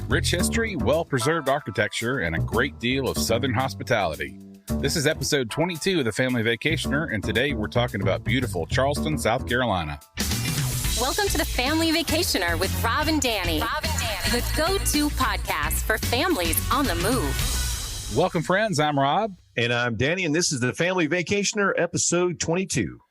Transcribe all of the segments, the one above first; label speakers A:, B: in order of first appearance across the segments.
A: Rich history, well-preserved architecture, and a great deal of Southern hospitality. This is episode 22 of The Family Vacationer, and today we're talking about beautiful Charleston, South Carolina.
B: Welcome to The Family Vacationer with Rob and Danny. The go-to podcast for families on the move.
A: Welcome, friends. I'm Rob.
C: And I'm Danny, and this is The Family Vacationer, episode 22.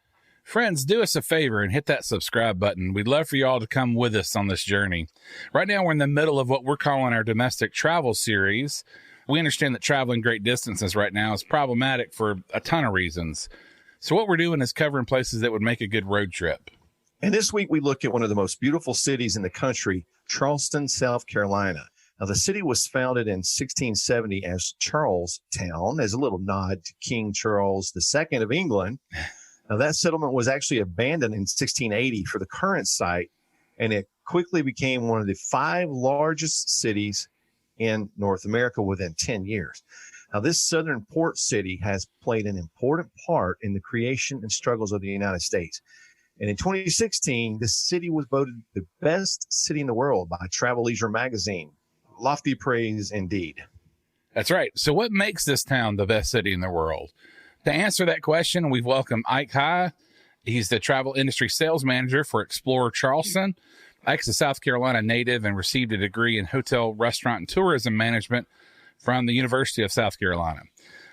A: Friends, do us a favor and hit that subscribe button. We'd love for you all to come with us on this journey. Right now, we're in the middle of what we're calling our domestic travel series. We understand that traveling great distances right now is problematic for a ton of reasons. So what we're doing is covering places that would make a good road trip.
C: And this week, we look at one of the most beautiful cities in the country, Charleston, South Carolina. Now, the city was founded in 1670 as Charlestown, as a little nod to King Charles II of England. Now, that settlement was actually abandoned in 1680 for the current site, and it quickly became one of the 5 largest cities in North America within 10 years. Now, this southern port city has played an important part in the creation and struggles of the United States. And in 2016, the city was voted the best city in the world by Travel Leisure magazine. Lofty praise indeed.
A: That's right. So what makes this town the best city in the world? To answer that question, we've welcomed Ike High. He's the travel industry sales manager for Explorer Charleston. Ike's a South Carolina native and received a degree in hotel, restaurant, and tourism management from the University of South Carolina.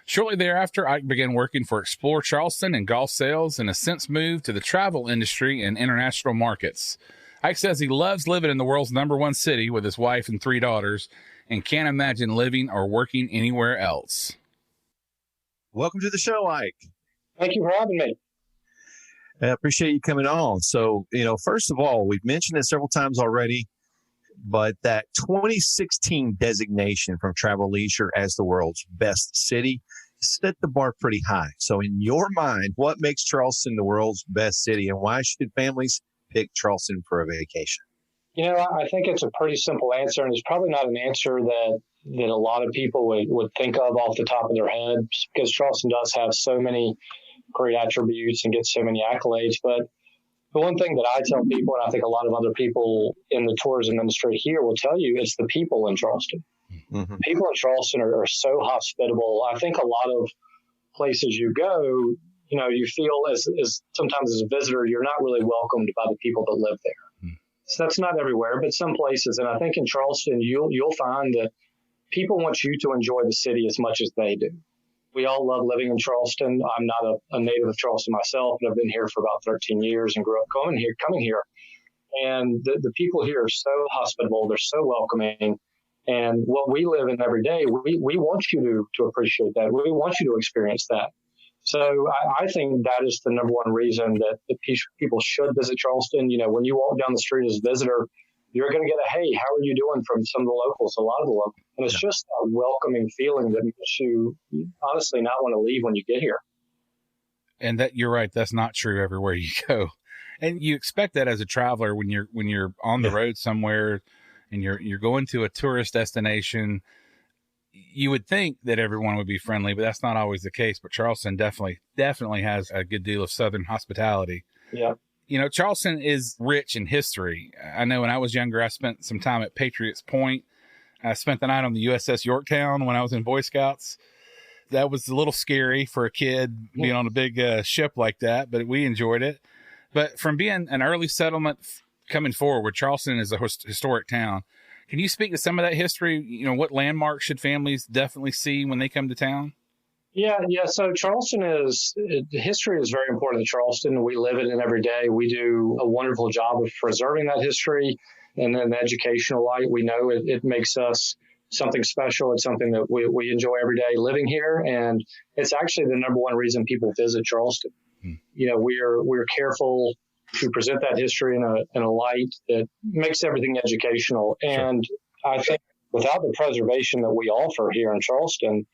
A: Shortly thereafter, Ike began working for Explorer Charleston in golf sales and has since moved to the travel industry and international markets. Ike says he loves living in the world's #1 city with his wife and 3 daughters and can't imagine living or working anywhere else.
C: Welcome to the show, Ike.
D: Thank you for having me.
C: I appreciate you coming on. So, first of all, we've mentioned it several times already, but that 2016 designation from Travel Leisure as the world's best city set the bar pretty high. So in your mind, what makes Charleston the world's best city, and why should families pick Charleston for a vacation?
D: I think it's a pretty simple answer, and it's probably not an answer that a lot of people would think of off the top of their head, because Charleston does have so many great attributes and gets so many accolades. But the one thing that I tell people, and I think a lot of other people in the tourism industry here will tell you, is the people in Charleston. Mm-hmm. People in Charleston are so hospitable. I think a lot of places you go, you feel as sometimes as a visitor, you're not really welcomed by the people that live there. Mm. So that's not everywhere, but some places. And I think in Charleston, you'll find that people want you to enjoy the city as much as they do. We all love living in Charleston. I'm not a native of Charleston myself, but I've been here for about 13 years and grew up coming here. And the people here are so hospitable. They're so welcoming. And what we live in every day, we want you to appreciate that. We want you to experience that. So I think that is the #1 reason that people should visit Charleston. When you walk down the street as a visitor, you're going to get a, hey, how are you doing from some of the locals, a lot of the locals. And it's just a welcoming feeling that makes you honestly not want to leave when you get here.
A: And that you're right. That's not true everywhere you go. And you expect that as a traveler when you're on the road somewhere and you're going to a tourist destination. You would think that everyone would be friendly, but that's not always the case. But Charleston definitely has a good deal of Southern hospitality.
D: Yeah.
A: Charleston is rich in history. I know when I was younger, I spent some time at Patriots Point. I spent the night on the USS Yorktown when I was in Boy Scouts. That was a little scary for a kid being on a big ship like that, but we enjoyed it. But from being an early settlement coming forward, Charleston is a historic town. Can you speak to some of that history? What landmarks should families definitely see when they come to town?
D: Yeah. So Charleston history is very important to Charleston. We live it in every day. We do a wonderful job of preserving that history. And in the educational light, we know it makes us something special. It's something that we enjoy every day living here. And it's actually the #1 reason people visit Charleston. We're careful to present that history in a light that makes everything educational. And I think without the preservation that we offer here in Charleston,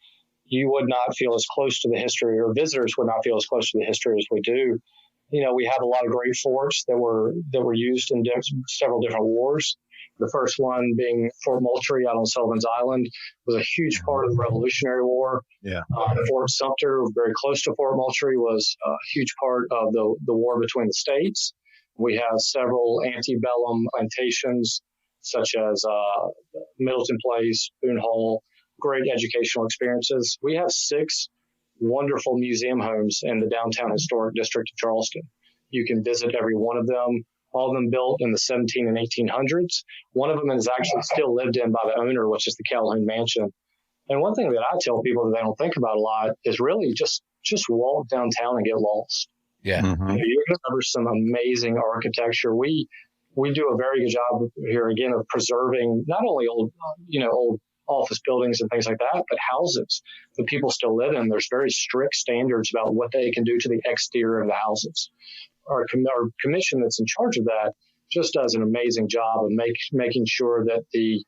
D: you would not feel as close to the history, or visitors would not feel as close to the history as we do. We have a lot of great forts that were used in several different wars. The first one being Fort Moultrie out on Sullivan's Island was a huge part of the Revolutionary War.
C: Yeah.
D: Fort Sumter, very close to Fort Moultrie, was a huge part of the war between the states. We have several antebellum plantations, such as Middleton Place, Boone Hall, great educational experiences. We have 6 wonderful museum homes in the downtown historic district of Charleston. You can visit every one of them, all of them built in the 17 and 1800s. One of them is actually still lived in by the owner, which is the Calhoun Mansion. And one thing that I tell people that they don't think about a lot is really just walk downtown and get lost.
A: Yeah.
C: Mm-hmm.
D: You're going to discover some amazing architecture. We do a very good job here, again, of preserving not only old office buildings and things like that, but houses that people still live in. There's very strict standards about what they can do to the exterior of the houses. Our commission that's in charge of that just does an amazing job of making sure that the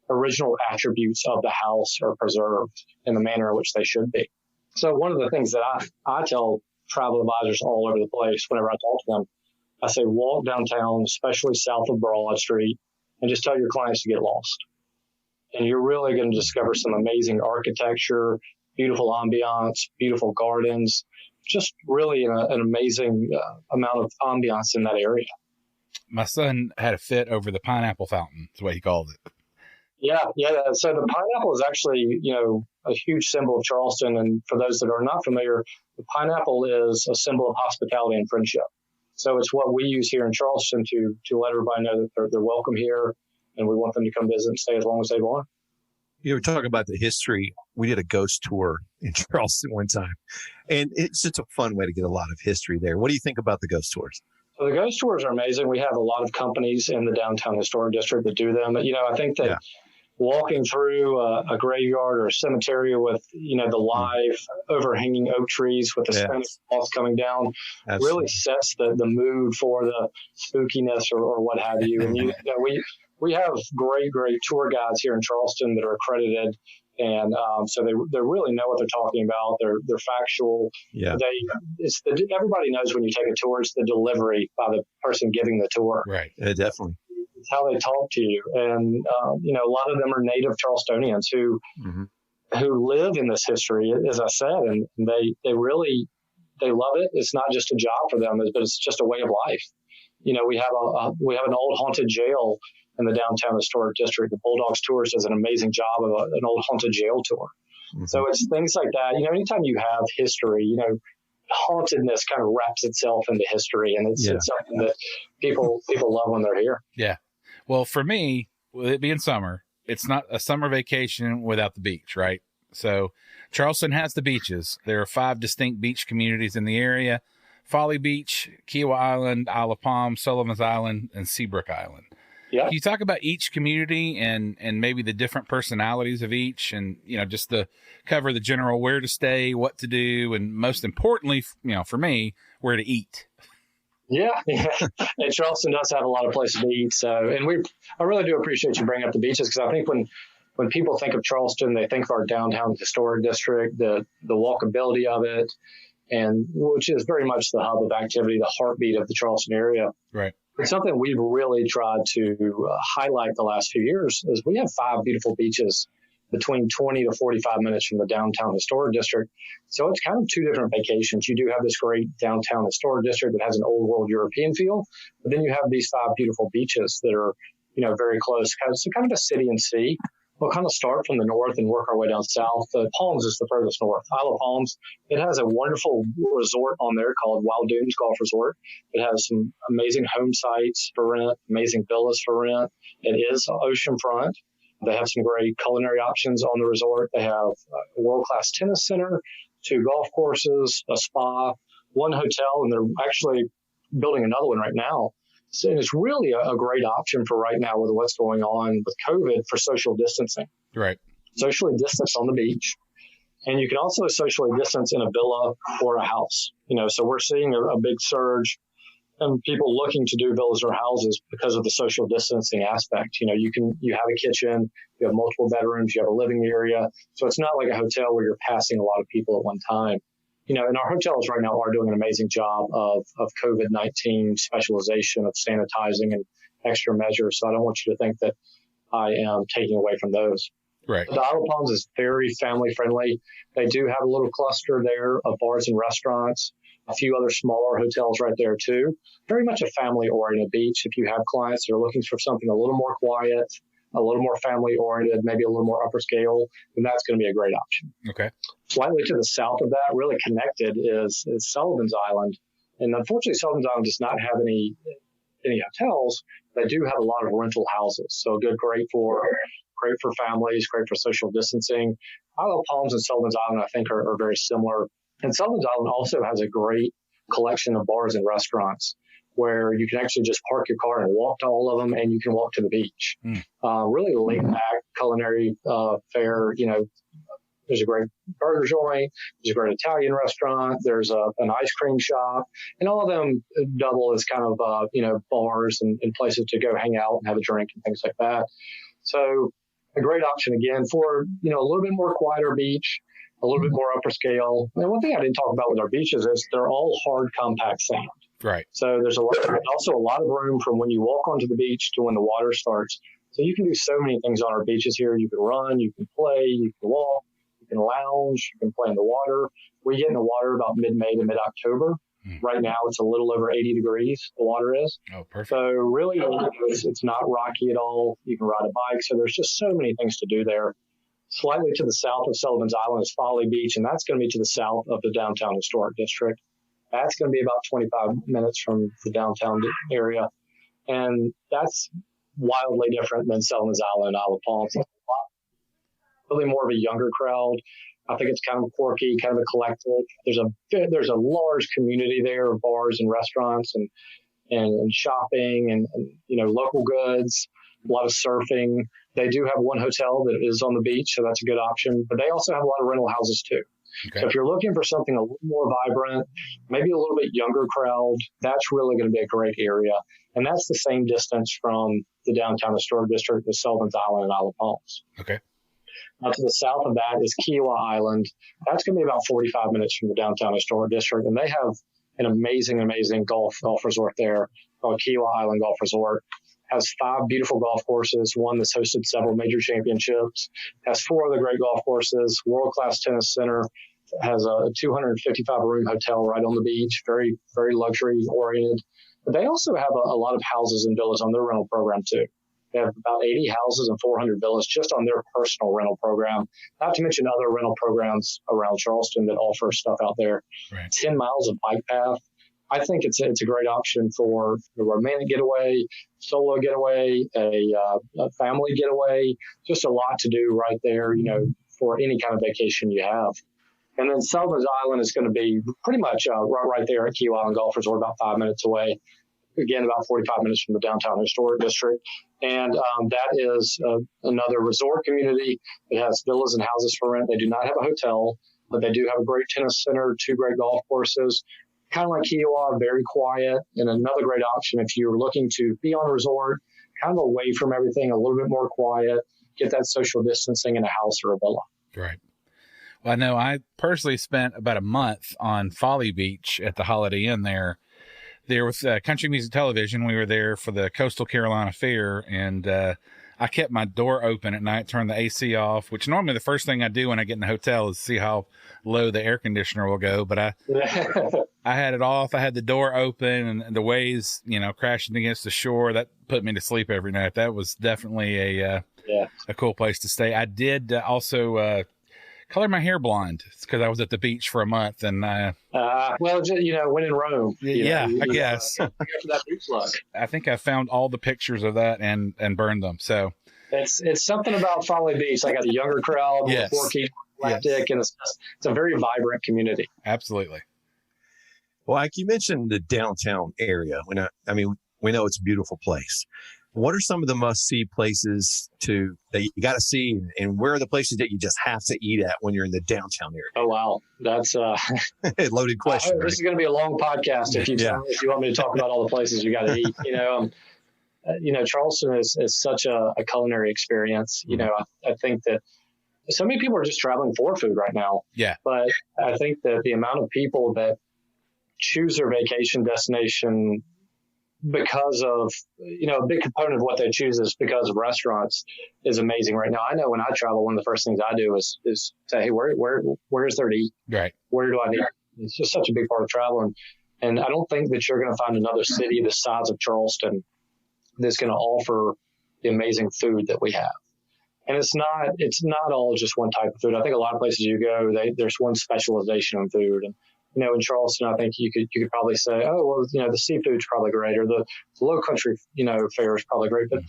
D: original attributes of the house are preserved in the manner in which they should be. So one of the things that I tell travel advisors all over the place whenever I talk to them, I say walk downtown, especially south of Broad Street, and just tell your clients to get lost. And you're really going to discover some amazing architecture, beautiful ambiance, beautiful gardens, just really an amazing amount of ambiance in that area.
A: My son had a fit over the pineapple fountain. That's what he called it.
D: Yeah. So the pineapple is actually, a huge symbol of Charleston. And for those that are not familiar, the pineapple is a symbol of hospitality and friendship. So it's what we use here in Charleston to let everybody know that they're welcome here, and we want them to come visit and stay as long as they want.
C: You were talking about the history. We did a ghost tour in Charleston one time, and it's just a fun way to get a lot of history there. What do you think about the ghost tours?
D: So the ghost tours are amazing. We have a lot of companies in the downtown historic district that do them. I think that walking through a graveyard or a cemetery with, the live overhanging oak trees with the Spanish moss coming down really sets the mood for the spookiness or what have you. And we have great tour guides here in Charleston that are accredited. And so they really know what they're talking about. They're factual. Yeah. Everybody knows when you take a tour, it's the delivery by the person giving the tour.
A: Right.
C: Yeah, definitely.
D: It's how they talk to you. And, a lot of them are native Charlestonians who live in this history, as I said, and they love it. It's not just a job for them, but it's just a way of life. We have an old haunted jail in the downtown historic district. The Bulldogs Tours does an amazing job of an old haunted jail tour. Mm-hmm. So it's things like that. Anytime you have history, hauntedness kind of wraps itself into history, and it's something that people love when they're here.
A: Yeah. Well, for me, with it being summer, it's not a summer vacation without the beach, right? So Charleston has the beaches. There are 5 distinct beach communities in the area: Folly Beach, Kiowa Island, Isle of Palm, Sullivan's Island, and Seabrook Island. Yeah. Can you talk about each community and maybe the different personalities of each, and, just to cover the general where to stay, what to do, and most importantly, for me, where to eat?
D: Yeah. And Charleston does have a lot of places to eat. So, and I really do appreciate you bringing up the beaches, because I think when people think of Charleston, they think of our downtown historic district, the walkability of it, and which is very much the hub of activity, the heartbeat of the Charleston area.
A: Right.
D: It's something we've really tried to highlight the last few years is we have 5 beautiful beaches between 20 to 45 minutes from the downtown historic district. So it's kind of 2 different vacations. You do have this great downtown historic district that has an old world European feel, but then you have these 5 beautiful beaches that are, very close. So kind of a city and sea. We'll kind of start from the north and work our way down south. The Palms is the furthest north. Isle of Palms, it has a wonderful resort on there called Wild Dunes Golf Resort. It has some amazing home sites for rent, amazing villas for rent. It is oceanfront. They have some great culinary options on the resort. They have a world-class tennis center, 2 golf courses, a spa, 1 hotel, and they're actually building another one right now. So it's really a great option for right now with what's going on with COVID for social distancing.
A: Right.
D: Socially distance on the beach. And you can also socially distance in a villa or a house. So we're seeing a big surge in people looking to do villas or houses because of the social distancing aspect. You have a kitchen, you have multiple bedrooms, you have a living area. So it's not like a hotel where you're passing a lot of people at one time. And our hotels right now are doing an amazing job of COVID-19 specialization, of sanitizing and extra measures. So I don't want you to think that I am taking away from those.
A: Right.
D: The Isle of Palms is very family friendly. They do have a little cluster there of bars and restaurants, a few other smaller hotels right there too. Very much a family oriented beach. If you have clients that are looking for something a little more quiet, a little more family oriented, maybe a little more upper scale, then that's going to be a great option.
A: Okay.
D: Slightly to the south of that, really connected, is Sullivan's Island. And unfortunately, Sullivan's Island does not have any hotels. They do have a lot of rental houses. So great for families, great for social distancing. Isle of Palms and Sullivan's Island, I think, are very similar. And Sullivan's Island also has a great collection of bars and restaurants where you can actually just park your car and walk to all of them, and you can walk to the beach. Really laid back culinary fare. There's a great burger joint. There's a great Italian restaurant. There's an ice cream shop, and all of them double as kind of bars and places to go hang out and have a drink and things like that. So a great option again for a little bit more quieter beach, a little bit more upper scale. And one thing I didn't talk about with our beaches is they're all hard, compact sand.
A: Right.
D: So there's also a lot of room from when you walk onto the beach to when the water starts. So you can do so many things on our beaches here. You can run, you can play, you can walk, you can lounge, you can play in the water. We get in the water about mid-May to mid-October. Right now, it's a little over 80 degrees, the water is.
A: Oh, perfect.
D: So really, it's not rocky at all. You can ride a bike. So there's just so many things to do there. Slightly to the south of Sullivan's Island is Folly Beach, and that's going to be to the south of the downtown historic district. That's going to be about 25 minutes from the downtown area. And that's wildly different than Sullivan's Island and Isle of Palms. Really more of a younger crowd. I think it's kind of quirky, kind of eclectic. There's a large community there of bars and restaurants and shopping and local goods, a lot of surfing. They do have one hotel that is on the beach, so that's a good option. But they also have a lot of rental houses too. Okay. So if you're looking for something a little more vibrant, maybe a little bit younger crowd, that's really going to be a great area. And that's the same distance from the downtown historic district with Sullivan's Island and Isle of Palms.
A: Okay.
D: Now, to the south of that is Kiowa Island. That's going to be about 45 minutes from the downtown historic district. And they have an amazing golf resort there called Kiowa Island Golf Resort. Has 5 beautiful golf courses, one that's hosted several major championships, has 4 other great golf courses, world-class tennis center, has a 255-room hotel right on the beach, very, very luxury-oriented. But they also have a lot of houses and villas on their rental program, too. They have about 80 houses and 400 villas just on their personal rental program, not to mention other rental programs around Charleston that offer stuff out there. Right. 10 miles of bike path. I think it's a great option for a romantic getaway, solo getaway, a family getaway, just a lot to do right there, for any kind of vacation you have. And then Sullivan's Island is going to be pretty much right there at Kiowa Island Golf Resort, about 5 minutes away. Again, about 45 minutes from the downtown historic district. And that is another resort community. It has villas and houses for rent. They do not have a hotel, but they do have a great tennis center, 2 great golf courses. Kind of like Kiowa, very quiet, and another great option if you're looking to be on a resort, kind of away from everything, a little bit more quiet, get that social distancing in a house or a villa.
A: Right. Well, I know I personally spent about a month on Folly Beach at the Holiday Inn there with Country Music Television. We were there for the Coastal Carolina Fair, and I kept my door open at night, turned the AC off, which normally the first thing I do when I get in the hotel is see how low the air conditioner will go. But I had it off. I had the door open, and the waves, crashing against the shore, that put me to sleep every night. That was definitely a cool place to stay. I did also color my hair blonde because I was at the beach for a month, and
D: when in Rome,
A: I guess
D: for that beach look.
A: I think I found all the pictures of that and burned them. So
D: it's something about Folly Beach. I got a younger crowd,
A: yes.
D: quirky, eclectic, and it's a very vibrant community.
A: Absolutely.
C: Well, like you mentioned the downtown area. We know it's a beautiful place. What are some of the must-see places that you got to see, and where are the places that you just have to eat at when you're in the downtown area?
D: Oh, wow. That's a
C: loaded question.
D: This is going to be a long podcast if you want me to talk about all the places you got to eat. Charleston is such a culinary experience. I think that so many people are just traveling for food right now.
A: Yeah.
D: But I think that the amount of people that choose their vacation destination because of, a big component of what they choose is because of restaurants is amazing right now. I know when I travel, one of the first things I do is say, hey, where is there to eat?
A: Right.
D: Where do I eat? It's just such a big part of traveling. And I don't think that you're going to find another city the size of Charleston that's going to offer, the amazing food that we have. And it's not all just one type of food. I think a lot of places you go, there's one specialization in food. And, in Charleston, I think you could probably say, oh, well, the seafood's probably great, or the low country, fare is probably great. But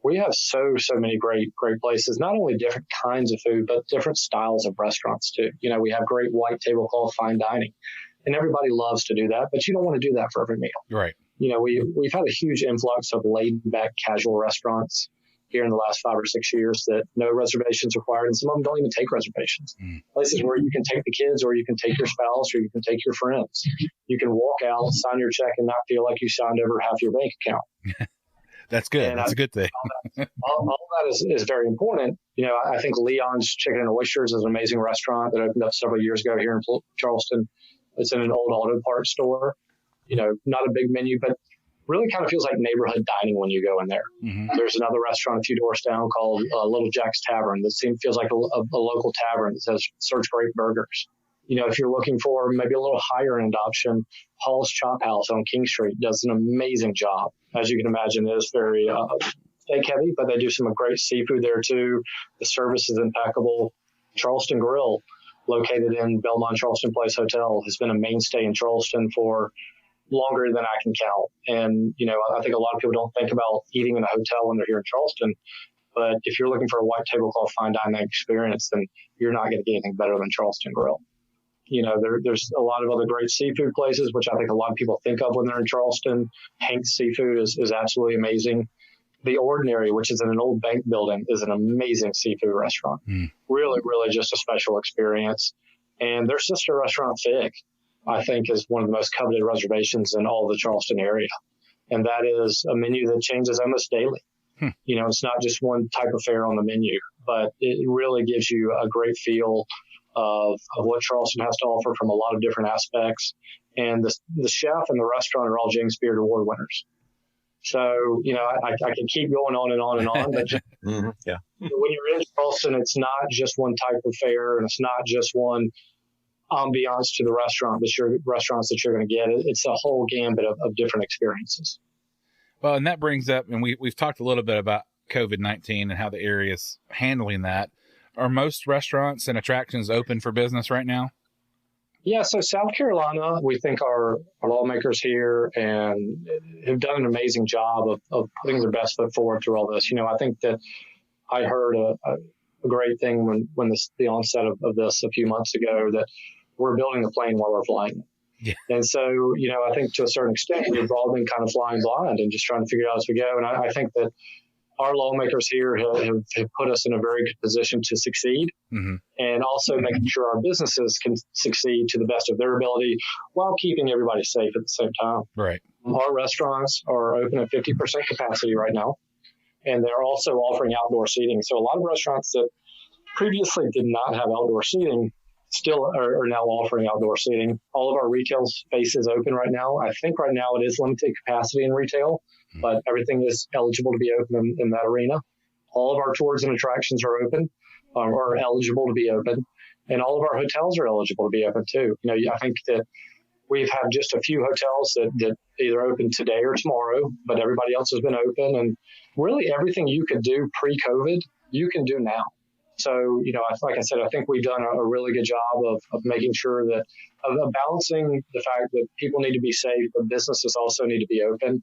D: we have so many great places, not only different kinds of food, but different styles of restaurants too. We have great white tablecloth fine dining, and everybody loves to do that, but you don't want to do that for every meal.
A: Right.
D: We've had a huge influx of laid back casual restaurants here in the last 5 or 6 years that no reservations required, and some of them don't even take reservations. Places where you can take the kids, or you can take your spouse, or you can take your friends. You can walk out, sign your check, and not feel like you signed over half your bank account.
A: That's good. That's a good thing.
D: all that is very important. I think Leon's Chicken and Oysters is an amazing restaurant that opened up several years ago here in Charleston. It's in an old auto parts store. Not a big menu, but really kind of feels like neighborhood dining when you go in there. Mm-hmm. There's another restaurant a few doors down called Little Jack's Tavern that feels like a local tavern that serves great burgers. If you're looking for maybe a little higher end option, Hall's Chop House on King Street does an amazing job. As you can imagine, it is very steak heavy, but they do some great seafood there too. The service is impeccable. Charleston Grill, located in Belmont Charleston Place Hotel, has been a mainstay in Charleston for longer than I can count. And, I think a lot of people don't think about eating in a hotel when they're here in Charleston. But if you're looking for a white tablecloth fine dining experience, then you're not going to get anything better than Charleston Grill. There's a lot of other great seafood places, which I think a lot of people think of when they're in Charleston. Hank's Seafood is absolutely amazing. The Ordinary, which is in an old bank building, is an amazing seafood restaurant. Really, really just a special experience. And their sister restaurant, Fig, I think is one of the most coveted reservations in all of the Charleston area. And that is a menu that changes almost daily. It's not just one type of fare on the menu, but it really gives you a great feel of what Charleston has to offer from a lot of different aspects. And the chef and the restaurant are all James Beard Award winners. So, I can keep going on and on and on, but
C: when
D: you're in Charleston, it's not just one type of fare, and it's not just one ambiance to the restaurants that you're going to get. It's a whole gambit of different experiences.
A: Well, and that brings up, and we've talked a little bit about COVID-19 and how the area is handling that. Are most restaurants and attractions open for business right now?
D: Yeah, so South Carolina, we think our lawmakers here and have done an amazing job of putting their best foot forward through all this. I think that I heard a great thing when the onset of this a few months ago, that we're building a plane while we're flying. Yeah. And so, I think to a certain extent, we've all been kind of flying blind and just trying to figure it out as we go. And I think that our lawmakers here have put us in a very good position to succeed, and also making sure our businesses can succeed to the best of their ability while keeping everybody safe at the same time.
A: Right.
D: Our restaurants are open at 50% capacity right now, and they're also offering outdoor seating. So a lot of restaurants that previously did not have outdoor seating still are now offering outdoor seating. All of our retail space is open right now. I think right now it is limited capacity in retail, but everything is eligible to be open in that arena. All of our tours and attractions are open, or eligible to be open, and all of our hotels are eligible to be open too. I think that we've had just a few hotels that either open today or tomorrow, but everybody else has been open, and really everything you could do pre-COVID, you can do now. So, like I said, I think we've done a really good job of making sure that of balancing the fact that people need to be safe, but businesses also need to be open.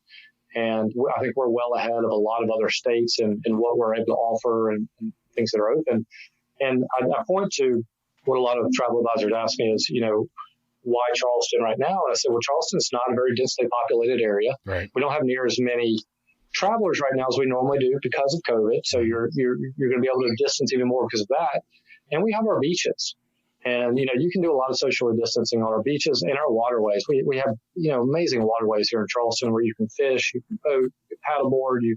D: And I think we're well ahead of a lot of other states in what we're able to offer and things that are open. And I point to what a lot of travel advisors ask me is, why Charleston right now? And I said, well, Charleston's not a very densely populated area.
A: Right.
D: We don't have near as many travelers right now as we normally do because of COVID. So you're going to be able to distance even more because of that. And we have our beaches. And, you can do a lot of social distancing on our beaches and our waterways. We have, amazing waterways here in Charleston where you can fish, you can boat, you can paddleboard, you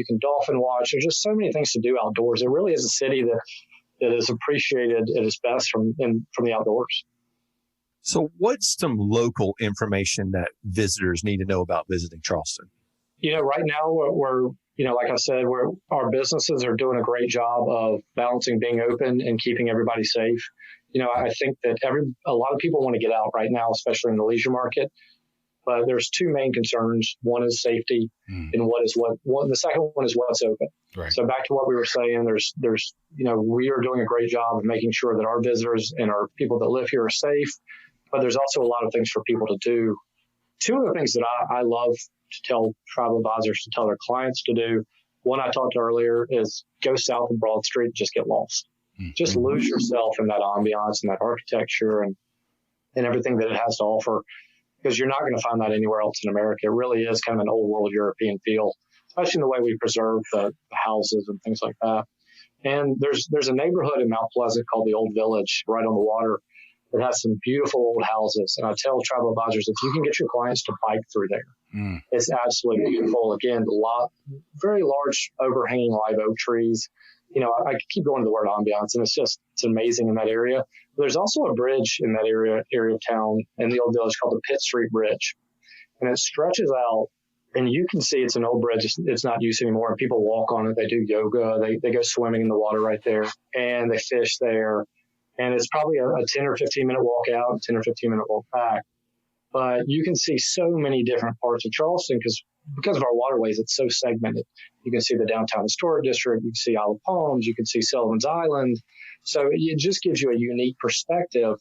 D: can dolphin watch. There's just so many things to do outdoors. It really is a city that is appreciated at its best from the outdoors.
C: So what's some local information that visitors need to know about visiting Charleston?
D: Right now we're like I said, our businesses are doing a great job of balancing being open and keeping everybody safe. I think that a lot of people want to get out right now, especially in the leisure market. But there's two main concerns. One is safety, and the second one is what's open.
A: Right.
D: So back to what we were saying, there's we are doing a great job of making sure that our visitors and our people that live here are safe. But there's also a lot of things for people to do. Two of the things that I love to tell travel advisors to tell their clients to do. One I talked earlier is go south of Broad Street and just get lost. Just lose yourself in that ambiance and that architecture and everything that it has to offer, because you're not going to find that anywhere else in America. It really is kind of an old world European feel, especially in the way we preserve the houses and things like that. And there's a neighborhood in Mount Pleasant called the Old Village right on the water that has some beautiful old houses. And I tell travel advisors, if you can get your clients to bike through there, it's absolutely beautiful. Again, very large overhanging live oak trees. I keep going to the word ambiance, and it's amazing in that area. But there's also a bridge in that area of town in the Old Village called the Pitt Street Bridge. And it stretches out, and you can see it's an old bridge. It's not used anymore. And people walk on it. They do yoga. They go swimming in the water right there, and they fish there. And it's probably a 10 or 15 minute walk out, 10 or 15 minute walk back. But you can see so many different parts of Charleston because of our waterways, it's so segmented. You can see the downtown historic district, you can see Isle of Palms, you can see Sullivan's Island. So it just gives you a unique perspective.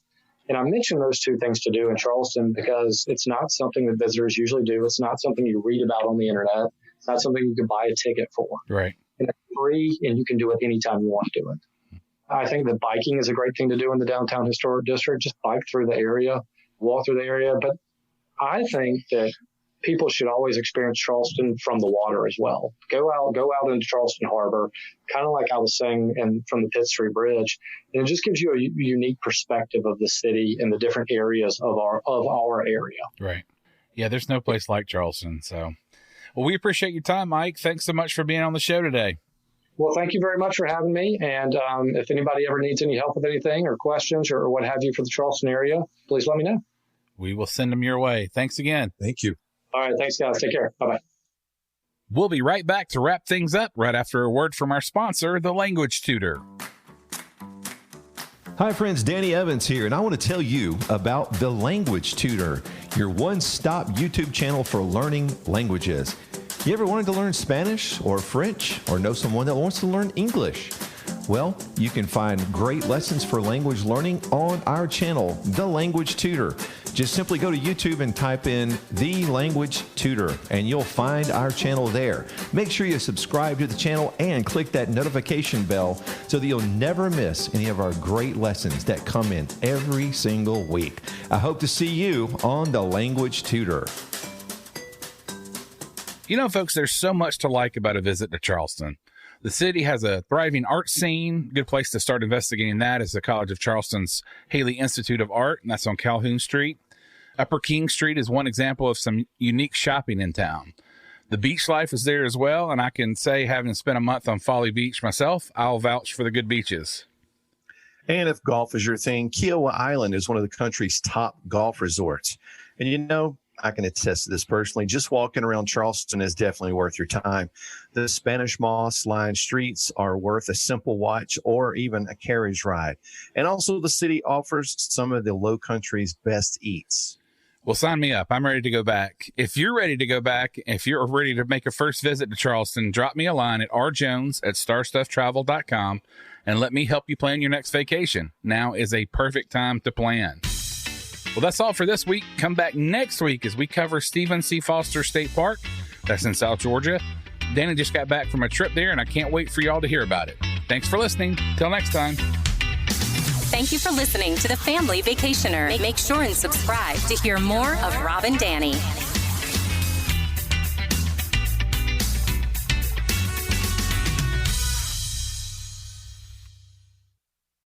D: And I mentioned those two things to do in Charleston because it's not something that visitors usually do. It's not something you read about on the internet. It's not something you can buy a ticket for.
A: Right.
D: And it's free, and you can do it anytime you want to do it. I think that biking is a great thing to do in the downtown historic district. Just bike through the area, walk through the area. But I think that people should always experience Charleston from the water as well. Go out into Charleston Harbor, kind of like I was saying, and from the Pitt Street Bridge, and it just gives you a unique perspective of the city and the different areas of our area.
A: Right. Yeah, there's no place like Charleston. So, well, we appreciate your time, Mike. Thanks so much for being on the show today.
D: Well, thank you very much for having me. And if anybody ever needs any help with anything or questions or what have you for the Charleston area, please let me know.
A: We will send them your way. Thanks again.
C: Thank you.
D: All right. Thanks, guys. Take care. Bye-bye.
A: We'll be right back to wrap things up right after a word from our sponsor, The Language Tutor.
E: Hi friends, Danny Evans here, and I want to tell you about The Language Tutor, your one-stop YouTube channel for learning languages. You ever wanted to learn Spanish or French or know someone that wants to learn English? Well, you can find great lessons for language learning on our channel, The Language Tutor. Just simply go to YouTube and type in The Language Tutor, and you'll find our channel there. Make sure you subscribe to the channel and click that notification bell so that you'll never miss any of our great lessons that come in every single week. I hope to see you on The Language Tutor.
A: You know, folks, there's so much to like about a visit to Charleston. The city has a thriving art scene. Good place to start investigating that is the College of Charleston's Haley Institute of Art, and that's on Calhoun Street. Upper King Street is one example of some unique shopping in town. The beach life is there as well, and I can say, having spent a month on Folly Beach myself, I'll vouch for the good beaches.
C: And if golf is your thing, Kiowa Island is one of the country's top golf resorts. And I can attest to this personally. Just walking around Charleston is definitely worth your time. The Spanish moss-lined streets are worth a simple watch or even a carriage ride. And also the city offers some of the Low Country's best eats.
A: Well, sign me up. I'm ready to go back. If you're ready to go back, if you're ready to make a first visit to Charleston, drop me a line at rjones@starstufftravel.com and let me help you plan your next vacation. Now is a perfect time to plan. Well, that's all for this week. Come back next week as we cover Stephen C. Foster State Park. That's in South Georgia. Danny just got back from a trip there, and I can't wait for y'all to hear about it. Thanks for listening. Till next time.
B: Thank you for listening to The Family Vacationer. Make sure and subscribe to hear more of Rob and Danny.